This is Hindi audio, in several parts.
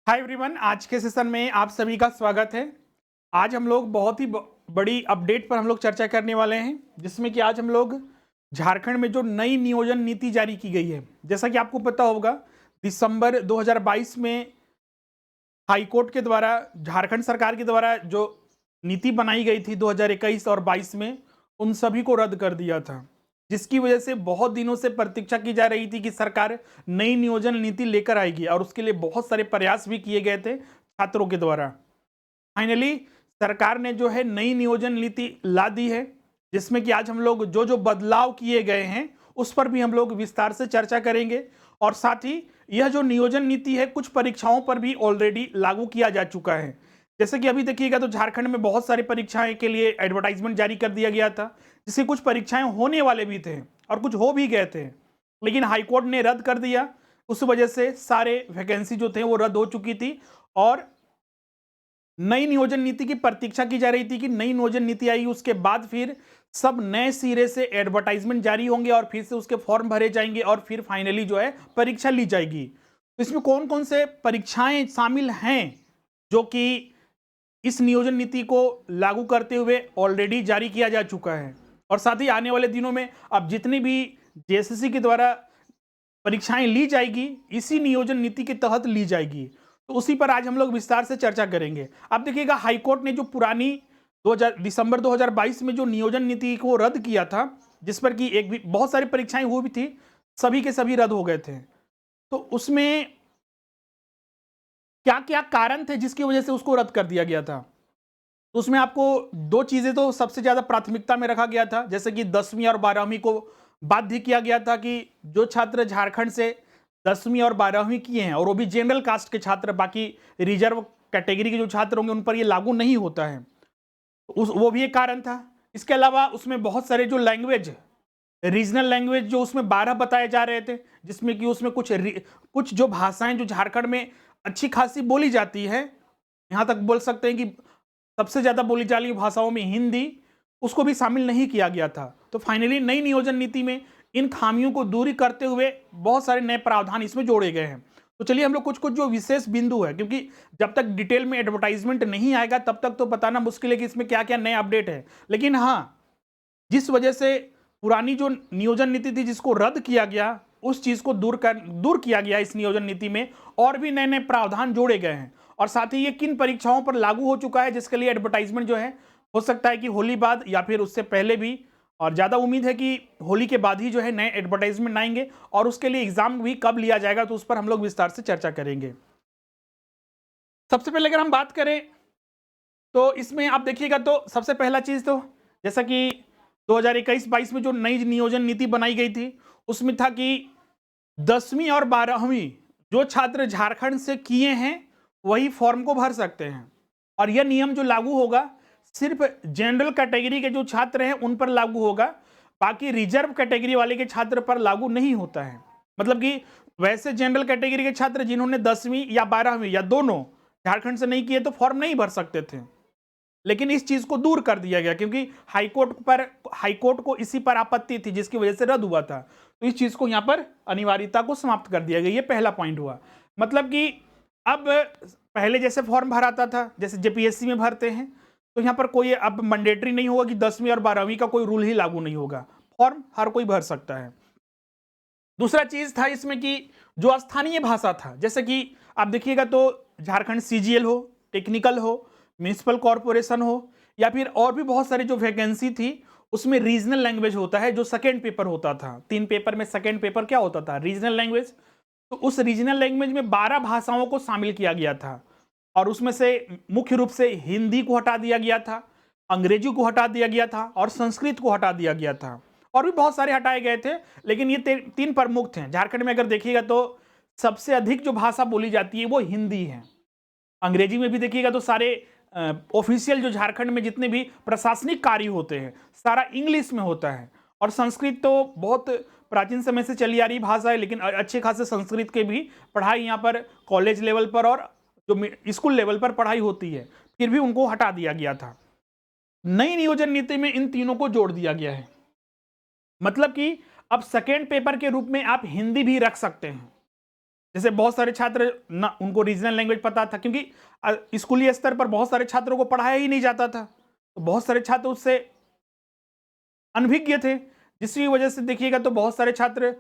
हाय एवरीवन, आज के सेशन में आप सभी का स्वागत है। आज हम लोग बहुत ही बड़ी अपडेट पर हम लोग चर्चा करने वाले हैं, जिसमें कि आज हम लोग झारखंड में जो नई नियोजन नीति जारी की गई है। जैसा कि आपको पता होगा, दिसंबर 2022 में हाईकोर्ट के द्वारा झारखंड सरकार के द्वारा जो नीति बनाई गई थी 2021 और 22 में, उन सभी को रद्द कर दिया था, जिसकी वजह से बहुत दिनों से प्रतीक्षा की जा रही थी कि सरकार नई नियोजन नीति लेकर आएगी, और उसके लिए बहुत सारे प्रयास भी किए गए थे छात्रों के द्वारा। फाइनली सरकार ने जो है नई नियोजन नीति ला दी है, जिसमें कि आज हम लोग जो जो बदलाव किए गए हैं उस पर भी हम लोग विस्तार से चर्चा करेंगे। और साथ ही यह जो नियोजन नीति है कुछ परीक्षाओं पर भी ऑलरेडी लागू किया जा चुका है। जैसे कि अभी देखिएगा तो झारखंड में बहुत सारी परीक्षाएं के लिए एडवर्टाइजमेंट जारी कर दिया गया था, जिससे कुछ परीक्षाएं होने वाले भी थे और कुछ हो भी गए थे, लेकिन हाईकोर्ट ने रद्द कर दिया। उस वजह से सारे वैकेंसी जो थे वो रद्द हो चुकी थी, और नई नियोजन नीति की प्रतीक्षा की जा रही थी कि नई नियोजन नीति आई, उसके बाद फिर सब नए सिरे से एडवर्टाइजमेंट जारी होंगे और फिर से उसके फॉर्म भरे जाएंगे और फिर फाइनली जो है परीक्षा ली जाएगी। तो इसमें कौन कौन से परीक्षाएं शामिल हैं जो कि इस नियोजन नीति को लागू करते हुए ऑलरेडी जारी किया जा चुका है, और साथ ही आने वाले दिनों में अब जितनी भी जेएसएससी के द्वारा परीक्षाएं ली जाएगी इसी नियोजन नीति के तहत ली जाएगी। तो उसी पर आज हम लोग विस्तार से चर्चा करेंगे। अब देखिएगा, हाईकोर्ट ने जो पुरानी दिसंबर 2022 में जो नियोजन नीति को रद्द किया था, जिस पर कि एक भी बहुत सारी परीक्षाएं हुई भी थी, सभी के सभी रद्द हो गए थे। तो उसमें क्या क्या कारण थे जिसकी वजह से उसको रद्द कर दिया गया था? तो उसमें आपको दो चीजें तो सबसे ज्यादा प्राथमिकता में रखा गया था, जैसे कि 10वीं और 12वीं को बाध्य किया गया था कि जो छात्र झारखंड से 10वीं और 12वीं किए हैं, और वो भी जनरल कास्ट के छात्र, बाकी रिजर्व कैटेगरी के जो छात्र होंगे उन पर ये लागू नहीं होता है। वो भी एक कारण था। इसके अलावा उसमें बहुत सारे जो लैंग्वेज, रीजनल लैंग्वेज जो उसमें 12 बताए जा रहे थे, जिसमें कि उसमें कुछ जो भाषाएं जो झारखंड में अच्छी खासी बोली जाती है, यहां तक बोल सकते हैं कि सबसे ज्यादा बोली जाने वाली भाषाओं में हिंदी, उसको भी शामिल नहीं किया गया था। तो फाइनली नई नियोजन नीति में इन खामियों को दूरी करते हुए बहुत सारे नए प्रावधान इसमें जोड़े गए हैं। तो चलिए हम लोग कुछ कुछ जो विशेष बिंदु है, क्योंकि जब तक डिटेल में एडवर्टाइजमेंट नहीं आएगा तब तक तो बताना मुश्किल है कि इसमें क्या क्या नए अपडेट है। लेकिन हाँ, जिस वजह से पुरानी जो नियोजन नीति थी जिसको रद्द किया गया, उस चीज को दूर किया गया इस नियोजन नीति में, और भी नए नए प्रावधान जोड़े गए हैं। और साथ ही ये किन परीक्षाओं पर लागू हो चुका है, जिसके लिए एडवर्टाइजमेंट जो है हो सकता है कि होली बाद या फिर उससे पहले भी, और ज्यादा उम्मीद है कि होली के बाद ही जो है नए एडवर्टाइजमेंट आएंगे, और उसके लिए एग्जाम भी कब लिया जाएगा तो उस पर हम लोग विस्तार से चर्चा करेंगे। सबसे पहले अगर हम बात करें तो इसमें आप देखिएगा तो सबसे पहला चीज तो, जैसा कि 2021-22 में जो नई नियोजन नीति बनाई गई थी उसमें था कि 10वीं और 12वीं जो छात्र झारखंड से किए हैं वही फॉर्म को भर सकते हैं, और यह नियम जो लागू होगा सिर्फ जनरल कैटेगरी के जो छात्र हैं उन पर लागू होगा, बाकी रिजर्व कैटेगरी वाले के छात्र पर लागू नहीं होता है। मतलब कि वैसे जनरल कैटेगरी के छात्र जिन्होंने 10वीं या 12वीं या दोनों झारखंड से नहीं किए तो फॉर्म नहीं भर सकते थे, लेकिन इस चीज को दूर कर दिया गया क्योंकि हाईकोर्ट को इसी पर आपत्ति थी, जिसकी वजह से रद्द हुआ था। तो इस चीज को यहां पर अनिवार्यता को समाप्त कर दिया गया। ये पहला पॉइंट हुआ। मतलब कि अब पहले जैसे फॉर्म भराता था, जैसे जेपीएससी में भरते हैं, तो यहां पर कोई अब मैंडेटरी नहीं होगा कि 10वीं और 12वीं का कोई रूल ही लागू नहीं होगा, फॉर्म हर कोई भर सकता है। दूसरा चीज था इसमें कि जो स्थानीय भाषा था, जैसे कि आप देखिएगा तो झारखंड सीजीएल हो, टेक्निकल हो, म्यूनिसिपल कॉरपोरेशन हो, या फिर और भी बहुत सारी जो वैकेंसी थी उसमें रीजनल लैंग्वेज होता है, जो सेकेंड पेपर होता था। 3 पेपर में सेकेंड पेपर क्या होता था? Regional language. तो उस रीजनल लैंग्वेज में 12 भाषाओं को शामिल किया गया था, और उसमें से मुख्य रूप से हिंदी को हटा दिया गया था, अंग्रेजी को हटा दिया गया था, और संस्कृत को हटा दिया गया था, और भी बहुत सारे हटाए गए थे, लेकिन ये 3 प्रमुख थे। झारखंड में अगर देखिएगा तो सबसे अधिक जो भाषा बोली जाती है वो हिंदी है। अंग्रेजी में भी देखिएगा तो सारे ऑफिशियल जो झारखंड में जितने भी प्रशासनिक कार्य होते हैं सारा इंग्लिश में होता है, और संस्कृत तो बहुत प्राचीन समय से चली आ रही भाषा है, लेकिन अच्छे खासे संस्कृत के भी पढ़ाई यहाँ पर कॉलेज लेवल पर और जो स्कूल लेवल पर पढ़ाई होती है, फिर भी उनको हटा दिया गया था। नई नियोजन नीति में इन तीनों को जोड़ दिया गया है। मतलब कि अब सेकेंड पेपर के रूप में आप हिंदी भी रख सकते हैं, जैसे बहुत सारे छात्र ना उनको रीजनल लैंग्वेज पता था, क्योंकि स्कूली स्तर पर बहुत सारे छात्रों को पढ़ाया ही नहीं जाता था, तो बहुत सारे छात्र उससे अनभिज्ञ थे, जिसकी वजह से देखिएगा तो बहुत सारे छात्र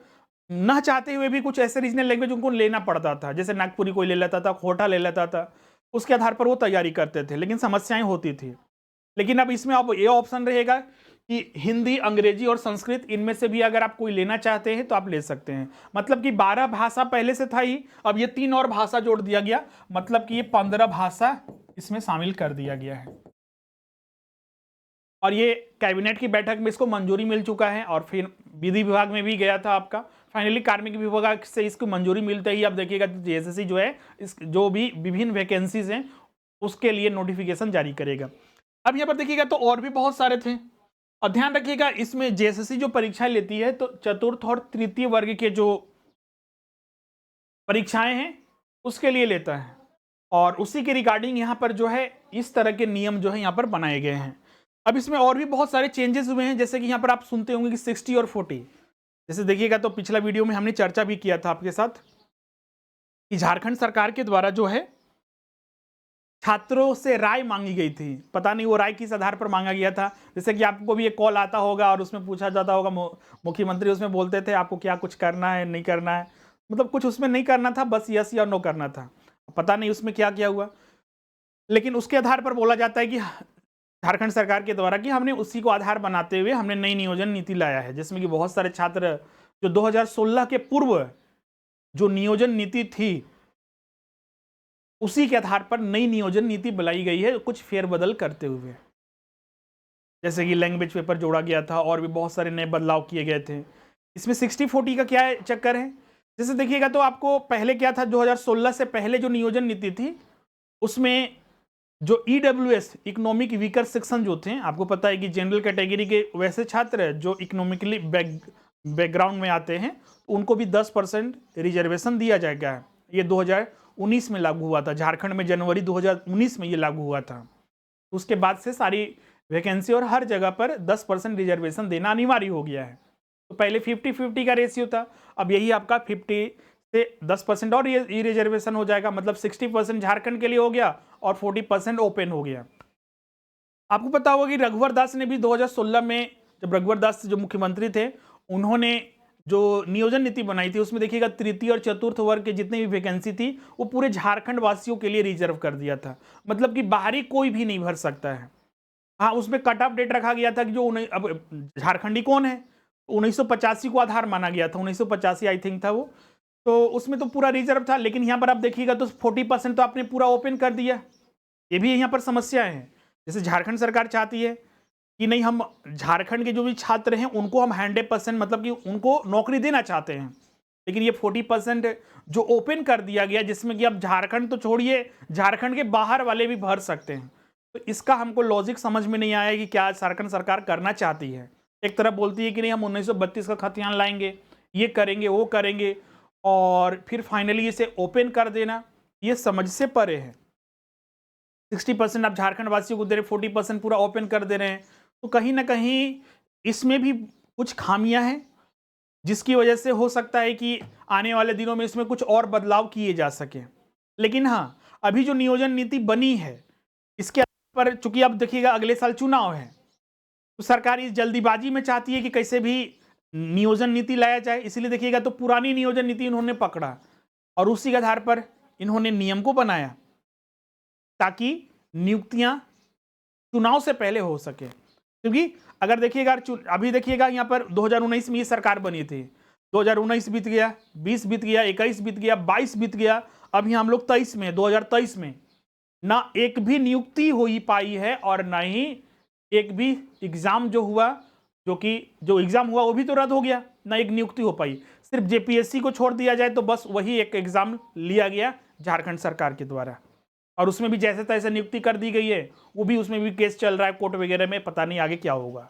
ना चाहते हुए भी कुछ ऐसे रीजनल लैंग्वेज उनको लेना पड़ता था, जैसे नागपुरी कोई ले लेता था, खोटा ले लेता था, उसके आधार पर वो तैयारी करते थे, लेकिन समस्याएं होती थी। लेकिन अब इसमें अब ये ऑप्शन रहेगा कि हिंदी, अंग्रेजी और संस्कृत, इनमें से भी अगर आप कोई लेना चाहते हैं तो आप ले सकते हैं। मतलब कि 12 भाषा पहले से था ही, अब ये 3 और भाषा जोड़ दिया गया, मतलब कि ये 15 भाषा इसमें शामिल कर दिया गया है। और ये कैबिनेट की बैठक में इसको मंजूरी मिल चुका है, और फिर विधि विभाग में भी गया था आपका, फाइनली कार्मिक विभाग से इसको मंजूरी मिलते ही अब देखिएगा जेएसएससी जो है इस जो भी विभिन्न वैकेंसीज हैं उसके लिए नोटिफिकेशन जारी करेगा। अब यहाँ पर देखिएगा तो और भी बहुत सारे थे, और ध्यान रखिएगा इसमें जेएसएससी जो परीक्षाएं लेती है तो चतुर्थ और तृतीय वर्ग के जो परीक्षाएं हैं उसके लिए लेता है, और उसी के रिगार्डिंग यहाँ पर जो है इस तरह के नियम जो है यहाँ पर बनाए गए हैं। अब इसमें और भी बहुत सारे चेंजेस हुए हैं, जैसे कि यहाँ पर आप सुनते होंगे कि 60 और 40, जैसे देखिएगा तो पिछला वीडियो में हमने चर्चा भी किया था आपके साथ कि झारखंड सरकार के द्वारा जो है छात्रों से राय मांगी गई थी, पता नहीं वो राय किस आधार पर मांगा गया था। जैसे कि आपको भी एक कॉल आता होगा और उसमें पूछा जाता होगा, मुख्यमंत्री उसमें बोलते थे आपको क्या कुछ करना है नहीं करना है, मतलब कुछ उसमें नहीं करना था, बस यस या नो करना था, पता नहीं उसमें क्या क्या हुआ। लेकिन उसके आधार पर बोला जाता है कि झारखंड सरकार के द्वारा कि हमने उसी को आधार बनाते हुए हमने नई नियोजन नीति लाया है, जिसमें कि बहुत सारे छात्र जो 2016 के पूर्व जो नियोजन नीति थी उसी के आधार पर नई नियोजन नीति बनाई गई है, कुछ फेरबदल करते हुए, जैसे कि लैंग्वेज पेपर जोड़ा गया था और भी बहुत सारे नए बदलाव किए गए थे। इसमें 60-40 का क्या चक्कर है, जैसे देखिएगा तो आपको पहले क्या था, 2016 से पहले जो नियोजन नीति थी उसमें जो ईडब्ल्यूएस इकोनॉमिक वीकर सेक्शन जो थे, आपको पता है कि जनरल कैटेगरी के वैसे छात्र जो इकोनॉमिकली बैकग्राउंड में आते हैं उनको भी 10% रिजर्वेशन दिया जाएगा। ये 2019 में लागू हुआ था, झारखंड में जनवरी 2019 में ये लागू हुआ था। उसके बाद से सारी वैकेंसी और हर जगह पर 10% रिजर्वेशन देना अनिवार्य हो गया है। तो पहले 50-50 का रेशियो था, अब यही आपका 50 से 10% और ये रिजर्वेशन हो जाएगा, मतलब 60% झारखंड के लिए हो गया और 40% ओपन हो गया। आपको पता होगा कि रघुवर दास ने भी 2016 में, जब रघुवर दास जो मुख्यमंत्री थे, उन्होंने जो नियोजन नीति बनाई थी उसमें देखिएगा तृतीय और चतुर्थ वर्ग के जितने भी वैकेंसी थी वो पूरे झारखंड वासियों के लिए रिजर्व कर दिया था, मतलब कि बाहरी कोई भी नहीं भर सकता है। हाँ, उसमें कट ऑफ डेट रखा गया था कि जो अब झारखंडी कौन है, 1985 को आधार माना गया था, 1985 आई थिंक था वो, तो उसमें तो पूरा रिजर्व था। लेकिन यहाँ पर आप देखिएगा तो 40% तो आपने पूरा ओपन कर दिया। ये भी यहाँ पर समस्या है, जैसे झारखंड सरकार चाहती है कि नहीं, हम झारखंड के जो भी छात्र हैं उनको हम 100%, मतलब कि उनको नौकरी देना चाहते हैं, लेकिन ये 40% जो ओपन कर दिया गया, जिसमें कि अब झारखंड तो छोड़िए, झारखंड के बाहर वाले भी भर सकते हैं। तो इसका हमको लॉजिक समझ में नहीं आया कि क्या झारखंड सरकार करना चाहती है। एक तरफ बोलती है कि नहीं हम 1932 का खतियान लाएंगे, ये करेंगे वो करेंगे, और फिर फाइनली इसे ओपन कर देना, ये समझ से परे है। 60% आप झारखंड वासियों को दे रहे, 40% पूरा ओपन कर दे रहे हैं, तो कहीं ना कहीं इसमें भी कुछ खामियां हैं, जिसकी वजह से हो सकता है कि आने वाले दिनों में इसमें कुछ और बदलाव किए जा सके। लेकिन हाँ, अभी जो नियोजन नीति बनी है इसके पर, चूंकि अब देखिएगा अगले साल चुनाव है, तो सरकार इस जल्दीबाजी में चाहती है कि कैसे भी नियोजन नीति लाया जाए, इसलिए देखिएगा तो पुरानी नियोजन नीति इन्होंने पकड़ा और उसी के आधार पर इन्होंने नियम को बनाया ताकि नियुक्तियां चुनाव से पहले हो सके। क्योंकि अगर देखिएगा अभी देखिएगा यहाँ पर 2019 में ये सरकार बनी थी, 2019 बीत गया, 20 बीत गया, 21 बीत गया, 22 बीत गया, अब यहाँ हम लोग 23 में, 2023 में ना एक भी नियुक्ति हो ही पाई है और ना ही एक भी एग्जाम जो हुआ, जो एग्जाम हुआ वो भी तो रद्द हो गया, ना एक नियुक्ति हो पाई। सिर्फ जेपीएससी को छोड़ दिया जाए तो बस वही एक एग्जाम लिया गया झारखंड सरकार के द्वारा, और उसमें भी जैसे तैसे नियुक्ति कर दी गई है, वो भी उसमें भी केस चल रहा है कोर्ट वगैरह में, पता नहीं आगे क्या होगा।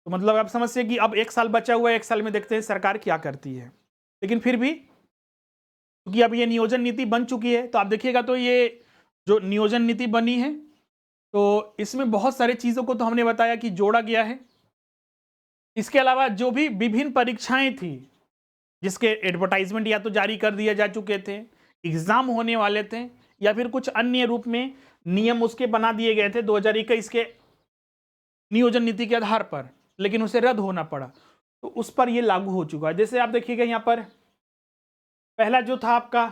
तो मतलब आप समझिए कि अब 1 साल बचा हुआ है, 1 साल में देखते हैं सरकार क्या करती है। लेकिन फिर भी क्योंकि अब ये नियोजन नीति बन चुकी है, तो आप देखिएगा तो ये जो नियोजन नीति बनी है तो इसमें बहुत सारी चीज़ों को तो हमने बताया कि जोड़ा गया है। इसके अलावा जो भी विभिन्न परीक्षाएं थी जिसके एडवर्टाइजमेंट या तो जारी कर दिए जा चुके थे, एग्जाम होने वाले थे, या फिर कुछ अन्य रूप में नियम उसके बना दिए गए थे 2021 के नियोजन नीति के आधार पर, लेकिन उसे रद्द होना पड़ा, तो उस पर यह लागू हो चुका है। जैसे आप देखिएगा यहाँ पर पहला जो था आपका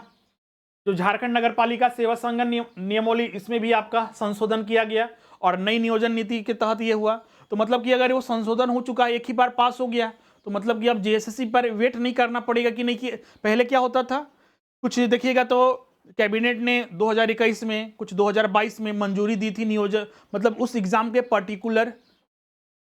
जो झारखंड नगर पालिका सेवा संगठन नियमावली, इसमें भी आपका संशोधन किया गया और नई नियोजन नीति के तहत ये हुआ। तो मतलब कि अगर वो संशोधन हो चुका है, एक ही बार पास हो गया, तो मतलब कि अब जेएसएससी पर वेट नहीं करना पड़ेगा कि नहीं। कि पहले क्या होता था, कुछ देखिएगा तो कैबिनेट ने 2021 में, कुछ 2022 में मंजूरी दी थी नियोजन, मतलब उस एग्जाम के पर्टिकुलर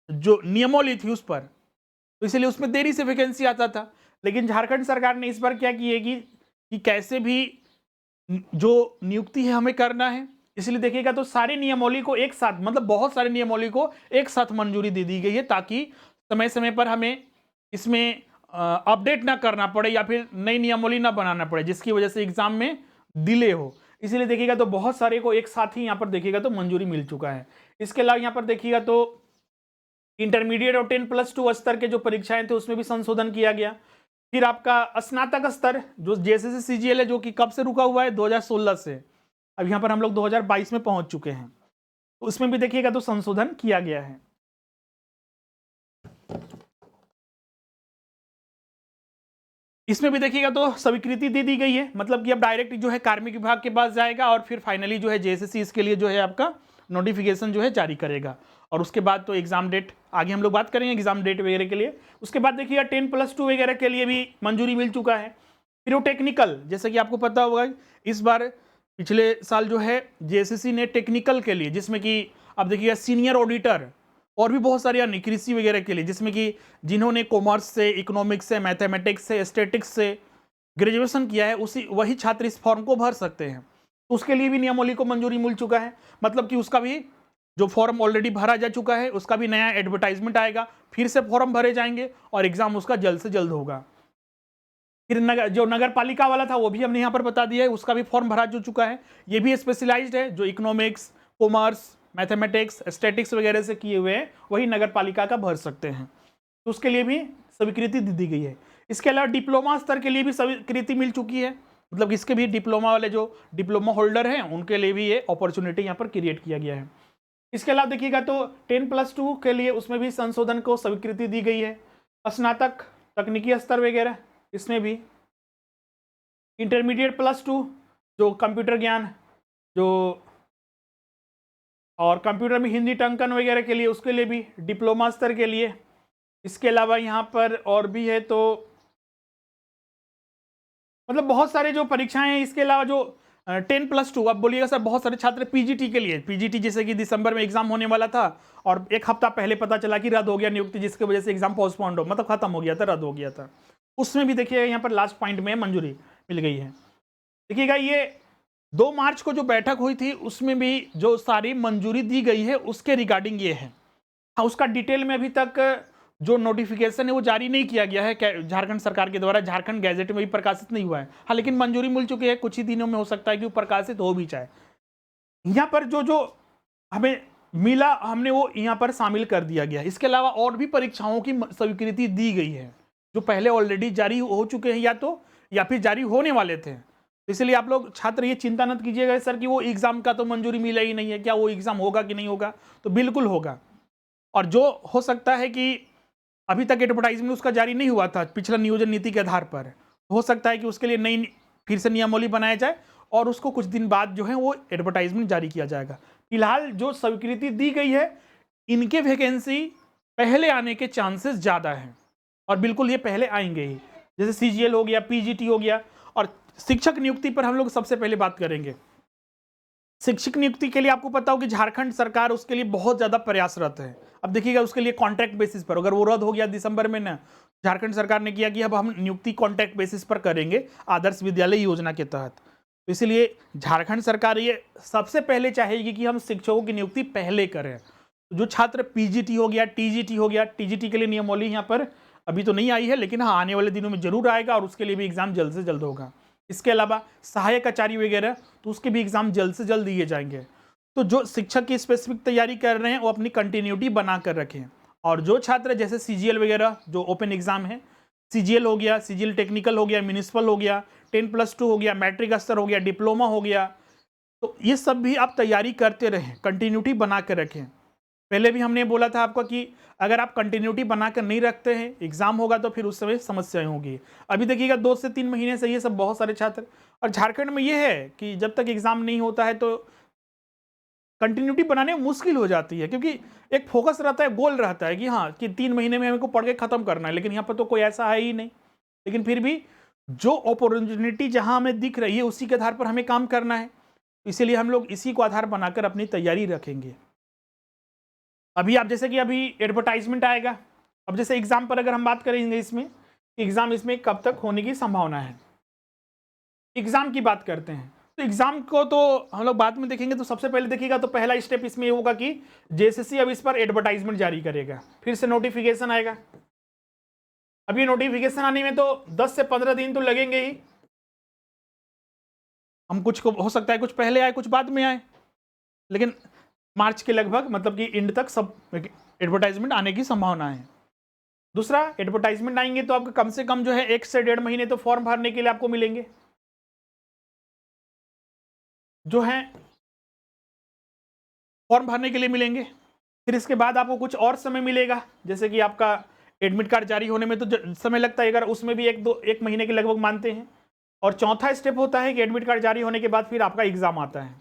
जो नियमावली थी उस पर, तो इसलिए उसमें देरी से वैकेंसी आता था। लेकिन झारखंड सरकार ने इस बार क्या किएगी कि कैसे भी जो नियुक्ति है हमें करना है, इसलिए देखिएगा तो सारे नियमावली को एक साथ, मतलब बहुत सारे नियमावली को एक साथ मंजूरी दे दी गई है, ताकि समय समय पर हमें इसमें अपडेट ना करना पड़े या फिर नई नियमावली ना बनाना पड़े, जिसकी वजह से एग्जाम में डिले हो। इसलिए देखिएगा तो बहुत सारे को एक साथ ही यहाँ पर देखिएगा तो मंजूरी मिल चुका है। इसके अलावा यहाँ पर देखिएगा तो इंटरमीडिएट और 10+2 स्तर के जो परीक्षाएं थे उसमें भी संशोधन किया गया। फिर आपका स्नातक स्तर जो जेएसएससी सीजीएल है, जो कि कब से रुका हुआ है, 2016 से, अब यहाँ पर हम लोग 2022 में पहुंच चुके हैं, तो उसमें भी देखिएगा तो संशोधन किया गया है। इसमें भी देखिएगा तो स्वीकृति दे दी गई है, मतलब कि अब डायरेक्ट जो है कार्मिक विभाग के पास जाएगा और फिर फाइनली जो है जेएसएससी इसके लिए जो है आपका नोटिफिकेशन जो है जारी करेगा, और उसके बाद तो एग्जाम डेट आगे हम लोग बात करेंगे एग्जाम डेट वगैरह के लिए। उसके बाद देखिएगा 10+2 वगैरह के लिए भी मंजूरी मिल चुका है। फिर वो टेक्निकल, जैसे कि आपको पता होगा इस बार पिछले साल जो है जेएसएससी ने टेक्निकल के लिए, जिसमें कि अब देखिएगा सीनियर ऑडिटर और भी बहुत सारे अन्य कृषि वगैरह के लिए, जिसमें कि जिन्होंने कॉमर्स से, इकोनॉमिक्स से, मैथमेटिक्स से, स्टैटिक्स से ग्रेजुएशन किया है, वही छात्र इस फॉर्म को भर सकते हैं। तो उसके लिए भी नियमावली को मंजूरी मिल चुका है, मतलब कि उसका भी जो फॉर्म ऑलरेडी भरा जा चुका है उसका भी नया एडवर्टाइजमेंट आएगा, फिर से फॉर्म भरे जाएंगे और एग्जाम उसका जल्द से जल्द होगा। फिर जो नगर पालिका वाला था वो भी हमने यहाँ पर बता दिया है, उसका भी फॉर्म भरा जा चुका है। ये भी स्पेशलाइज्ड है, जो इकोनॉमिक्स, कॉमर्स, मैथमेटिक्स, स्टैटिक्स वगैरह से किए हुए हैं वही नगर पालिका का भर सकते हैं, तो उसके लिए भी स्वीकृति दी गई है। इसके अलावा डिप्लोमा स्तर के लिए भी स्वीकृति मिल चुकी है, मतलब इसके भी डिप्लोमा वाले जो डिप्लोमा होल्डर हैं उनके लिए भी ये अपॉर्चुनिटी यहाँ पर क्रिएट किया गया है। इसके अलावा देखिएगा तो 10+2 के लिए उसमें भी संशोधन को स्वीकृति दी गई है। स्नातक, तकनीकी स्तर वगैरह, इसमें भी इंटरमीडिएट +2 जो कंप्यूटर ज्ञान जो और कंप्यूटर में हिंदी टंकन वगैरह के लिए, उसके लिए भी डिप्लोमा स्तर के लिए। इसके अलावा यहाँ पर और भी है, तो मतलब बहुत सारे जो परीक्षाएं हैं। इसके अलावा जो 10+2, अब बोलिएगा सर बहुत सारे छात्र पीजीटी के लिए, पीजीटी जैसे कि दिसंबर में एग्जाम होने वाला था और एक हफ्ता पहले पता चला कि रद्द हो गया नियुक्ति, जिसकी वजह से एग्जाम पोस्टपोन्ड हो, मतलब खत्म हो गया था, रद्द हो गया था, उसमें भी देखिएगा यहाँ पर लास्ट पॉइंट में मंजूरी मिल गई है। देखिएगा ये 2 मार्च को जो बैठक हुई थी उसमें भी जो सारी मंजूरी दी गई है उसके रिगार्डिंग ये है। हाँ, उसका डिटेल में अभी तक जो नोटिफिकेशन है वो जारी नहीं किया गया है झारखंड सरकार के द्वारा, झारखंड गैजेट में भी प्रकाशित नहीं हुआ है। हाँ, लेकिन मंजूरी मिल चुकी है, कुछ ही दिनों में हो सकता है कि वो प्रकाशित हो भी जाए। यहाँ पर जो जो हमें मिला हमने वो यहाँ पर शामिल कर दिया गया। इसके अलावा और भी परीक्षाओं की स्वीकृति दी गई है जो पहले ऑलरेडी जारी हो चुके हैं या फिर जारी होने वाले थे। इसलिए आप लोग छात्र ये चिंता न कीजिएगा सर कि वो एग्जाम का तो मंजूरी मिला ही नहीं है, क्या वो एग्जाम होगा कि नहीं होगा, तो बिल्कुल होगा। और जो हो सकता है कि अभी तक एडवर्टाइजमेंट उसका जारी नहीं हुआ था पिछला नियोजन नीति के आधार पर, हो सकता है कि उसके लिए नई फिर से नियमावली बनाया जाए और उसको कुछ दिन बाद जो है वो एडवर्टाइजमेंट जारी किया जाएगा। फिलहाल जो स्वीकृति दी गई है इनके वैकेंसी पहले आने के चांसेस ज़्यादा हैं और बिल्कुल ये पहले आएंगे ही, जैसे सीजीएल हो गया, पीजीटी हो गया। और शिक्षक नियुक्ति पर हम लोग सबसे पहले बात करेंगे। शिक्षक नियुक्ति के लिए आपको पता हो कि झारखंड सरकार उसके लिए बहुत ज़्यादा प्रयासरत है। अब देखिएगा उसके लिए कॉन्ट्रैक्ट बेसिस पर, अगर वो रद्द हो गया दिसंबर में ना, झारखंड सरकार ने किया कि अब हम नियुक्ति कॉन्ट्रैक्ट बेसिस पर करेंगे आदर्श विद्यालय योजना के तहत। तो इसलिए झारखंड सरकार ये सबसे पहले चाहेगी कि हम शिक्षकों की नियुक्ति पहले करें। जो छात्र पीजीटी हो गया, टीजीटी हो गया, टीजीटी के लिए नियमावली यहाँ पर अभी तो नहीं आई है, लेकिन हाँ आने वाले दिनों में जरूर आएगा और उसके लिए भी एग्जाम जल्द से जल्द होगा। इसके अलावा सहायक आचार्य वगैरह, तो उसके भी एग्जाम जल्द से जल्द दिए जाएंगे। तो जो शिक्षक की स्पेसिफिक तैयारी कर रहे हैं वो अपनी कंटिन्यूटी बना कर रखें। और जो छात्र जैसे सीजीएल वगैरह जो ओपन एग्जाम है, सीजीएल हो गया, सीजीएल टेक्निकल हो गया, म्यूनिसिपल हो गया, 10+2 हो गया, मैट्रिक स्तर हो गया, डिप्लोमा हो गया। तो ये सब भी आप तैयारी करते रहें, कंटिन्यूटी बना के रखें। पहले भी हमने बोला था आपको कि अगर आप कंटिन्यूटी बनाकर नहीं रखते हैं, एग्जाम होगा तो फिर उस समय समस्याएं होगी। अभी देखिएगा 2 से 3 महीने से ये सब बहुत सारे छात्र, और झारखंड में ये है कि जब तक एग्जाम नहीं होता है तो कंटिन्यूटी बनाने में मुश्किल हो जाती है, क्योंकि एक फोकस रहता है, गोल रहता है कि हाँ कि 3 महीने में हमको पढ़ के खत्म करना है, लेकिन यहाँ पर तो कोई ऐसा है ही नहीं। लेकिन फिर भी जो अपॉर्चुनिटी जहाँ हमें दिख रही है उसी के आधार पर हमें काम करना है, इसीलिए हम लोग इसी को आधार बनाकर अपनी तैयारी रखेंगे। अभी आप जैसे कि अभी एडवर्टाइजमेंट आएगा, अब जैसे एग्जाम पर अगर हम बात करेंगे इसमें, एग्जाम इसमें कब तक होने की संभावना है, एग्जाम की बात करते हैं। तो एग्जाम को तो हम लोग बाद में देखेंगे। तो सबसे पहले देखिएगा तो पहला स्टेप इसमें ये होगा कि जेएसएससी अब इस पर एडवर्टाइजमेंट जारी करेगा, फिर से नोटिफिकेशन आएगा। अब ये नोटिफिकेशन आने में तो 10 से 15 दिन तो लगेंगे ही। हम कुछ को हो सकता है कुछ पहले आए कुछ बाद में आए, लेकिन मार्च के लगभग मतलब कि एंड तक सब एडवर्टाइजमेंट आने की संभावना है। दूसरा, एडवर्टाइजमेंट आएंगे तो आपका कम से कम जो है 1 से 1.5 महीने तो फॉर्म भरने के लिए आपको मिलेंगे, जो है फॉर्म भरने के लिए मिलेंगे। फिर इसके बाद आपको कुछ और समय मिलेगा, जैसे कि आपका एडमिट कार्ड जारी होने में तो समय लगता है, अगर उसमें भी 1 महीने के लगभग मानते हैं। और चौथा स्टेप होता है कि एडमिट कार्ड जारी होने के बाद फिर आपका एग्जाम आता है,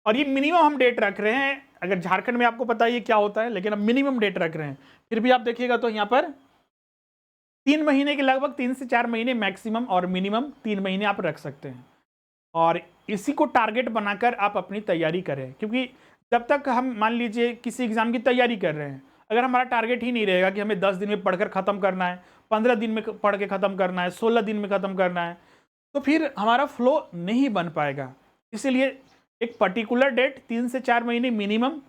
और ये मिनिमम हम डेट रख रहे हैं। अगर झारखंड में आपको पता है ये क्या होता है, लेकिन अब मिनिमम डेट रख रहे हैं। फिर भी आप देखिएगा तो यहाँ पर 3 महीने के लगभग 3 से 4 महीने मैक्सिमम, और मिनिमम 3 महीने आप रख सकते हैं। और इसी को टारगेट बनाकर आप अपनी तैयारी करें, क्योंकि जब तक हम मान लीजिए किसी एग्जाम की तैयारी कर रहे हैं, अगर हमारा टारगेट ही नहीं रहेगा कि हमें 10 दिन में पढ़कर ख़त्म करना है, 15 दिन में पढ़ के ख़त्म करना है, 16 दिन में ख़त्म करना है, तो फिर हमारा फ्लो नहीं बन पाएगा। इसीलिए एक पर्टिकुलर डेट 3 से 4 महीने मिनिमम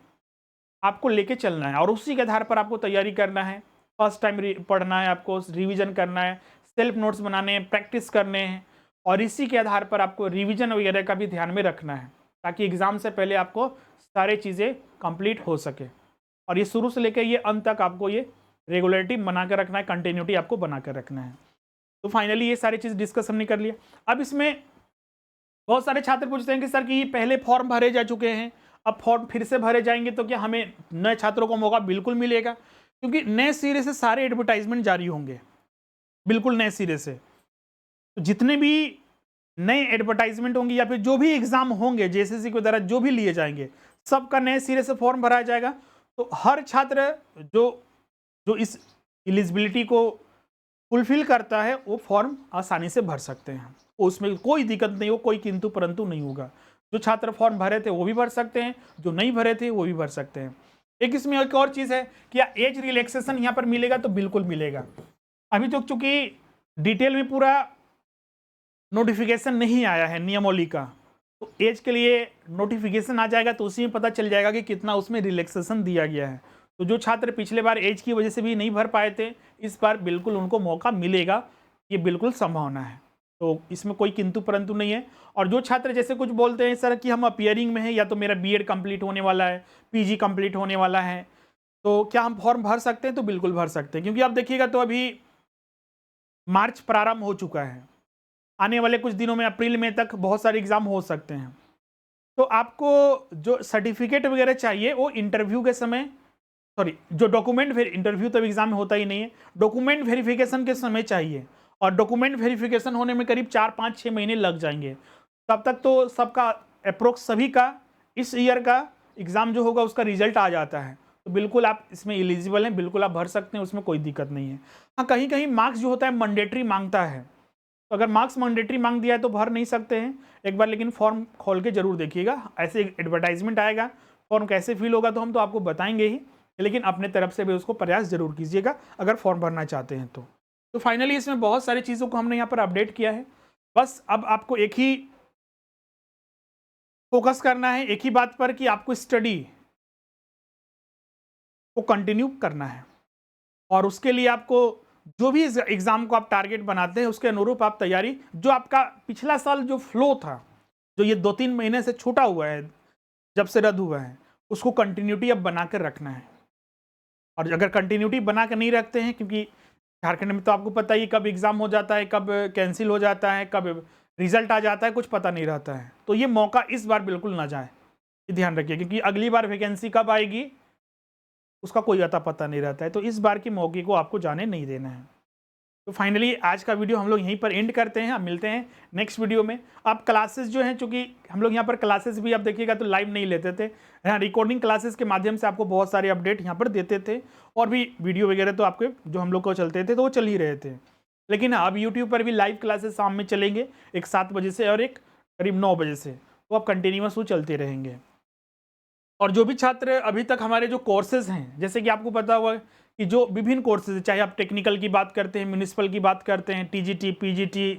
आपको लेके चलना है, और उसी के आधार पर आपको तैयारी करना है। फर्स्ट टाइम पढ़ना है, आपको रिवीजन करना है, सेल्फ नोट्स बनाने हैं, प्रैक्टिस करने हैं, और इसी के आधार पर आपको रिवीजन वगैरह का भी ध्यान में रखना है, ताकि एग्ज़ाम से पहले आपको सारे चीज़ें कंप्लीट हो सके। और ये शुरू से लेकर ये अंत तक आपको ये रेगुलरिटी बना कर रखना है, कंटिन्यूटी आपको बना कर रखना है। तो फाइनली ये सारी चीज़ डिस्कस हमने कर लिया। अब इसमें बहुत सारे छात्र पूछते हैं कि सर कि पहले फॉर्म भरे जा चुके हैं, अब फॉर्म फिर से भरे जाएंगे तो क्या हमें नए छात्रों को मौका? बिल्कुल मिलेगा, क्योंकि नए सिरे से सारे एडवर्टाइजमेंट जारी होंगे, बिल्कुल नए सिरे से। तो जितने भी नए एडवर्टाइजमेंट होंगे या फिर जो भी एग्जाम होंगे जेएसएससी के द्वारा जो भी लिए जाएंगे, सबका नए सिरे से फॉर्म भराया जाएगा। तो हर छात्र जो जो इस एलिजिबिलिटी को फुलफिल करता है वो फॉर्म आसानी से भर सकते हैं, उसमें कोई दिक्कत नहीं हो, कोई किंतु परंतु नहीं होगा। जो छात्र फॉर्म भरे थे वो भी भर सकते हैं, जो नहीं भरे थे वो भी भर सकते हैं। एक इसमें एक और चीज़ है कि एज रिलैक्सेशन यहाँ पर मिलेगा, तो बिल्कुल मिलेगा। अभी तो चूंकि डिटेल में पूरा नोटिफिकेशन नहीं आया है नियमावली का, तो एज के लिए नोटिफिकेशन आ जाएगा तो उसी में पता चल जाएगा कि कितना उसमें रिलैक्सेशन दिया गया है। तो जो छात्र पिछले बार एज की वजह से भी नहीं भर पाए थे, इस बार बिल्कुल उनको मौका मिलेगा, ये बिल्कुल संभावना है। तो इसमें कोई किंतु परंतु नहीं है। और जो छात्र जैसे कुछ बोलते हैं सर कि हम अपियरिंग में हैं, या तो मेरा बीएड कंप्लीट होने वाला है, पीजी कंप्लीट होने वाला है, तो क्या हम फॉर्म भर सकते हैं? तो बिल्कुल भर सकते हैं, क्योंकि आप देखिएगा तो अभी मार्च प्रारंभ हो चुका है, आने वाले कुछ दिनों में अप्रैल में तक बहुत सारे एग्जाम हो सकते हैं। तो आपको जो सर्टिफिकेट वगैरह चाहिए वो इंटरव्यू के समय, सॉरी जो डॉक्यूमेंट, इंटरव्यू तो एग्जाम में होता ही नहीं है, डॉक्यूमेंट वेरिफिकेशन के समय चाहिए। और डॉक्यूमेंट वेरिफिकेशन होने में करीब 4-5-6 महीने लग जाएंगे। तब तक तो सबका अप्रोक्स सभी का इस ईयर का एग्ज़ाम जो होगा उसका रिजल्ट आ जाता है। तो बिल्कुल आप इसमें एलिजिबल हैं, बिल्कुल आप भर सकते हैं, उसमें कोई दिक्कत नहीं है। हाँ, कहीं कहीं मार्क्स जो होता है मैंडेटरी मांगता है, तो अगर मार्क्स मैंडेटरी मांग दिया है तो भर नहीं सकते हैं एक बार, लेकिन फॉर्म खोल के जरूर देखिएगा। ऐसे एडवर्टाइजमेंट आएगा, फॉर्म कैसे फिल होगा तो हम तो आपको बताएंगे ही, लेकिन अपने तरफ से भी उसको प्रयास जरूर कीजिएगा अगर फॉर्म भरना चाहते हैं तो फाइनली इसमें बहुत सारी चीज़ों को हमने यहाँ पर अपडेट किया है। बस अब आपको एक ही फोकस करना है, एक ही बात पर, कि आपको स्टडी को कंटिन्यू करना है, और उसके लिए आपको जो भी एग्ज़ाम को आप टारगेट बनाते हैं उसके अनुरूप आप तैयारी, जो आपका पिछला साल जो फ्लो था, जो ये 2-3 महीने से छूटा हुआ है, जब से रद्द हुआ है, उसको कंटिन्यूटी अब बना कर रखना है। और अगर कंटिन्यूटी बना कर नहीं रखते हैं, क्योंकि झारखंड में तो आपको पता ही कब एग्ज़ाम हो जाता है, कब कैंसिल हो जाता है, कब रिजल्ट आ जाता है, कुछ पता नहीं रहता है। तो ये मौका इस बार बिल्कुल ना जाए, ये ध्यान रखिए, क्योंकि अगली बार वैकेंसी कब आएगी उसका कोई अता पता नहीं रहता है। तो इस बार के मौके को आपको जाने नहीं देना है। तो फाइनली आज का वीडियो हम लोग यहीं पर एंड करते हैं। अब मिलते हैं नेक्स्ट वीडियो में। आप क्लासेस जो हैं, चूँकि हम लोग यहाँ पर क्लासेस भी आप देखिएगा तो लाइव नहीं लेते थे, यहाँ रिकॉर्डिंग क्लासेस के माध्यम से आपको बहुत सारे अपडेट यहाँ पर देते थे, और भी वीडियो वगैरह तो आपके जो हम लोग को चलते थे तो वो चल ही रहे थे। लेकिन अब यूट्यूब पर भी लाइव क्लासेस शाम में चलेंगे, एक 7 बजे से और एक करीब 9 बजे से, तो आप कंटिन्यूस वो चलते रहेंगे। और जो भी छात्र अभी तक हमारे जो कोर्सेज हैं, जैसे कि आपको पता हुआ कि जो विभिन्न कोर्सेज है, चाहे आप टेक्निकल की बात करते हैं, म्यूनिसिपल की बात करते हैं, टीजीटी, पीजीटी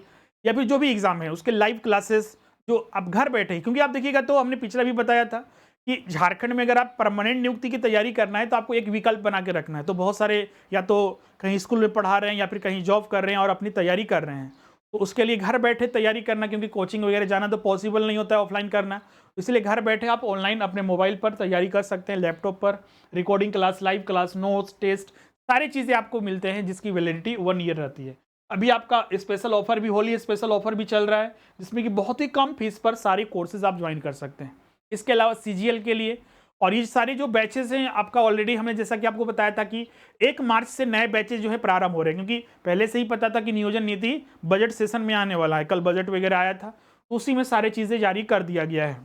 या फिर जो भी एग्ज़ाम है उसके लाइव क्लासेस जो आप घर बैठे ही, क्योंकि आप देखिएगा तो हमने पिछला भी बताया था कि झारखंड में अगर आप परमानेंट नियुक्ति की तैयारी करना है तो आपको एक विकल्प बना के रखना है। तो बहुत सारे या तो कहीं स्कूल में पढ़ा रहे हैं या फिर कहीं जॉब कर रहे हैं और अपनी तैयारी कर रहे हैं, तो उसके लिए घर बैठे तैयारी करना, क्योंकि कोचिंग वगैरह जाना तो पॉसिबल नहीं होता है ऑफलाइन करना, इसलिए घर बैठे आप ऑनलाइन अपने मोबाइल पर तैयारी कर सकते हैं, लैपटॉप पर recording class, live class, notes, test, सारी चीज़ें आपको मिलते हैं जिसकी वैलिडिटी 1 ईयर रहती है। अभी आपका स्पेशल ऑफर भी, होली स्पेशल ऑफर भी चल रहा है, जिसमें कि बहुत ही कम फीस पर सारे कोर्सेज आप ज्वाइन कर सकते हैं। इसके अलावा सीजीएल के लिए और ये सारे जो बैचेस हैं आपका ऑलरेडी हमने जैसा कि आपको बताया था कि 1 मार्च से नए बैचेस जो है प्रारंभ हो रहे हैं, क्योंकि पहले से ही पता था कि नियोजन नीति बजट सेशन में आने वाला है, कल बजट वगैरह आया था, तो उसी में सारी चीज़ें जारी कर दिया गया है।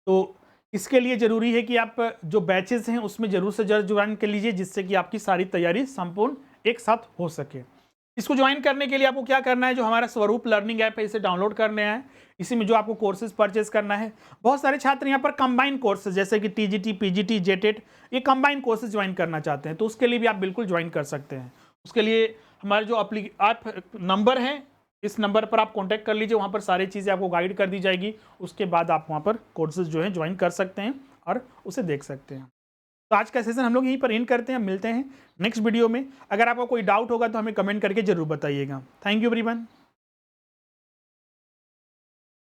तो इसके लिए ज़रूरी है कि आप जो बैचेस हैं उसमें ज़रूर से ज़रूर ज्वाइन कर लीजिए, जिससे कि आपकी सारी तैयारी संपूर्ण एक साथ हो सके। इसको ज्वाइन करने के लिए आपको क्या करना है, जो हमारा स्वरूप लर्निंग ऐप है इसे डाउनलोड करना है। इसी में जो आपको कोर्सेज परचेज करना है, बहुत सारे छात्र यहाँ पर कंबाइन कोर्सेज जैसे कि टीजीटी, पीजीटी, जेटेट, ये कंबाइन कोर्सेज ज्वाइन करना चाहते हैं, तो उसके लिए भी आप बिल्कुल ज्वाइन कर सकते हैं। उसके लिए हमारे जो आप नंबर है, इस नंबर पर आप कांटेक्ट कर लीजिए, वहाँ पर सारी चीज़ें आपको गाइड कर दी जाएगी। उसके बाद आप वहाँ पर कोर्सेज जो है ज्वाइन कर सकते हैं और उसे देख सकते हैं। तो आज का सेशन हम लोग यहीं पर एंड करते हैं, मिलते हैं नेक्स्ट वीडियो में। अगर आपको कोई डाउट होगा तो हमें कमेंट करके जरूर बताइएगा। Thank you everyone.